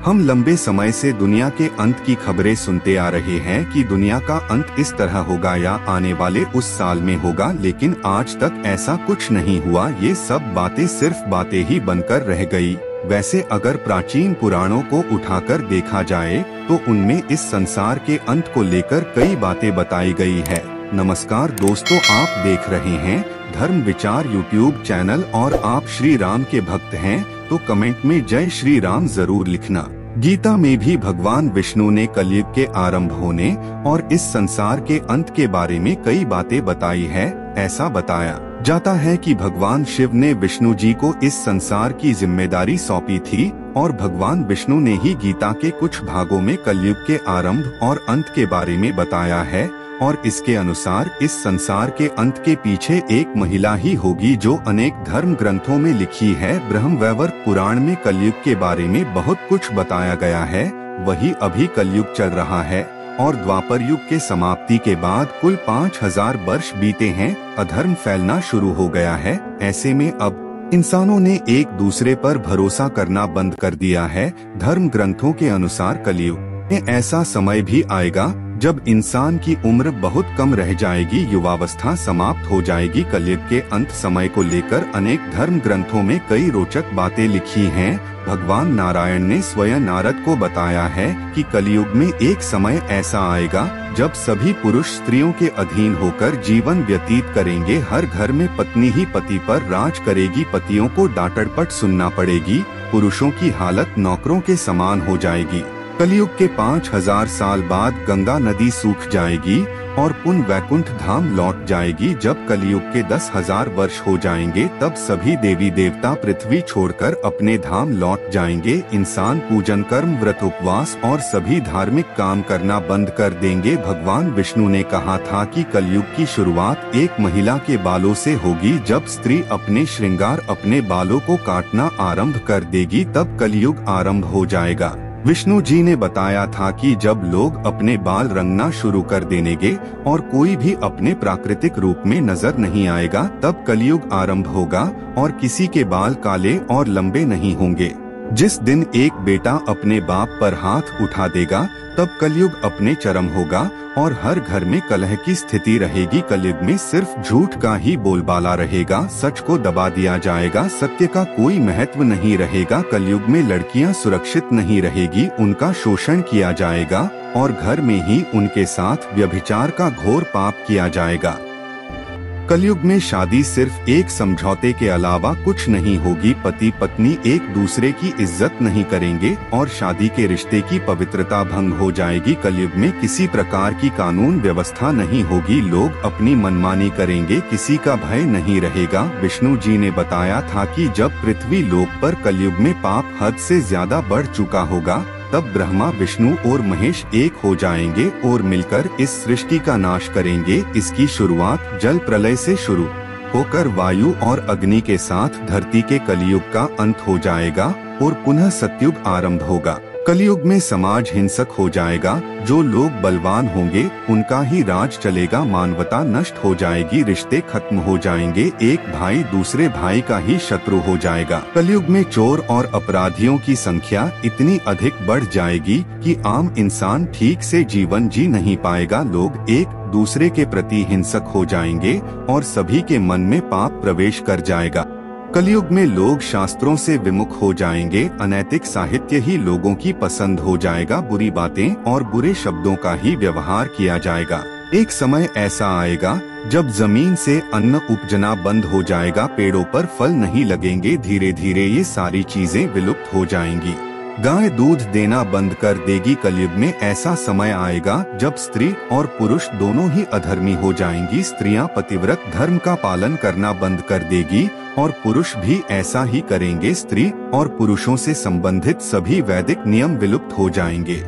हम लंबे समय से दुनिया के अंत की खबरें सुनते आ रहे हैं कि दुनिया का अंत इस तरह होगा या आने वाले उस साल में होगा, लेकिन आज तक ऐसा कुछ नहीं हुआ। ये सब बातें सिर्फ बातें ही बनकर रह गई। वैसे अगर प्राचीन पुराणों को उठाकर देखा जाए तो उनमें इस संसार के अंत को लेकर कई बातें बताई गई है। नमस्कार दोस्तों, आप देख रहे हैं धर्म विचार यूट्यूब चैनल और आप श्री राम के भक्त हैं तो कमेंट में जय श्री राम जरूर लिखना। गीता में भी भगवान विष्णु ने कलयुग के आरंभ होने और इस संसार के अंत के बारे में कई बातें बताई है। ऐसा बताया जाता है कि भगवान शिव ने विष्णु जी को इस संसार की जिम्मेदारी सौंपी थी और भगवान विष्णु ने ही गीता के कुछ भागों में कलयुग के आरंभ और अंत के बारे में बताया है। और इसके अनुसार इस संसार के अंत के पीछे एक महिला ही होगी जो अनेक धर्म ग्रंथों में लिखी है। ब्रह्मवैवर्त पुराण में कलयुग के बारे में बहुत कुछ बताया गया है। वही अभी कलयुग चल रहा है और द्वापर युग के समाप्ति के बाद कुल 5000 वर्ष बीते हैं। अधर्म फैलना शुरू हो गया है। ऐसे में अब इंसानों ने एक दूसरे पर भरोसा करना बंद कर दिया है। धर्म ग्रंथों के अनुसार कलयुग में ऐसा समय भी आएगा जब इंसान की उम्र बहुत कम रह जाएगी, युवावस्था समाप्त हो जाएगी। कलयुग के अंत समय को लेकर अनेक धर्म ग्रंथों में कई रोचक बातें लिखी हैं। भगवान नारायण ने स्वयं नारद को बताया है कि कलयुग में एक समय ऐसा आएगा जब सभी पुरुष स्त्रियों के अधीन होकर जीवन व्यतीत करेंगे। हर घर में पत्नी ही पति पर राज करेगी, पतियों को डांटपट सुनना पड़ेगी, पुरुषों की हालत नौकरों के समान हो जाएगी। कलयुग के 5000 साल बाद गंगा नदी सूख जाएगी और पुन वैकुंठ धाम लौट जाएगी। जब कलयुग के 10,000 वर्ष हो जाएंगे तब सभी देवी देवता पृथ्वी छोड़कर अपने धाम लौट जाएंगे। इंसान पूजन कर्म व्रत उपवास और सभी धार्मिक काम करना बंद कर देंगे। भगवान विष्णु ने कहा था कि कलयुग की शुरुआत एक महिला के बालों से होगी। जब स्त्री अपने श्रृंगार अपने बालों को काटना आरंभ कर देगी तब कलयुग आरंभ हो जाएगा। विष्णु जी ने बताया था कि जब लोग अपने बाल रंगना शुरू कर देंगे और कोई भी अपने प्राकृतिक रूप में नजर नहीं आएगा तब कलयुग आरंभ होगा और किसी के बाल काले और लंबे नहीं होंगे। जिस दिन एक बेटा अपने बाप पर हाथ उठा देगा तब कलयुग अपने चरम होगा और हर घर में कलह की स्थिति रहेगी। कलयुग में सिर्फ झूठ का ही बोलबाला रहेगा, सच को दबा दिया जाएगा, सत्य का कोई महत्व नहीं रहेगा। कलयुग में लड़कियां सुरक्षित नहीं रहेगी, उनका शोषण किया जाएगा और घर में ही उनके साथ व्यभिचार का घोर पाप किया जाएगा। कलयुग में शादी सिर्फ एक समझौते के अलावा कुछ नहीं होगी। पति पत्नी एक दूसरे की इज्जत नहीं करेंगे और शादी के रिश्ते की पवित्रता भंग हो जाएगी। कलयुग में किसी प्रकार की कानून व्यवस्था नहीं होगी, लोग अपनी मनमानी करेंगे, किसी का भय नहीं रहेगा। विष्णु जी ने बताया था कि जब पृथ्वी लोक पर कलयुग में पाप हद से ज्यादा बढ़ चुका होगा तब ब्रह्मा विष्णु और महेश एक हो जाएंगे और मिलकर इस सृष्टि का नाश करेंगे। इसकी शुरुआत जल प्रलय से शुरू होकर वायु और अग्नि के साथ धरती के कलयुग का अंत हो जाएगा और पुनः सतयुग आरंभ होगा। कलयुग में समाज हिंसक हो जाएगा, जो लोग बलवान होंगे उनका ही राज चलेगा, मानवता नष्ट हो जाएगी, रिश्ते खत्म हो जाएंगे, एक भाई दूसरे भाई का ही शत्रु हो जाएगा। कलयुग में चोर और अपराधियों की संख्या इतनी अधिक बढ़ जाएगी कि आम इंसान ठीक से जीवन जी नहीं पाएगा। लोग एक दूसरे के प्रति हिंसक हो जाएंगे और सभी के मन में पाप प्रवेश कर जाएगा। कलयुग में लोग शास्त्रों से विमुख हो जाएंगे, अनैतिक साहित्य ही लोगों की पसंद हो जाएगा, बुरी बातें और बुरे शब्दों का ही व्यवहार किया जाएगा। एक समय ऐसा आएगा जब जमीन से अन्न उपजना बंद हो जाएगा, पेड़ों पर फल नहीं लगेंगे, धीरे धीरे ये सारी चीजें विलुप्त हो जाएंगी। गाय दूध देना बंद कर देगी। कलयुग में ऐसा समय आएगा जब स्त्री और पुरुष दोनों ही अधर्मी हो जाएंगी, स्त्रियां पतिव्रत धर्म का पालन करना बंद कर देगी और पुरुष भी ऐसा ही करेंगे। स्त्री और पुरुषों से संबंधित सभी वैदिक नियम विलुप्त हो जाएंगे।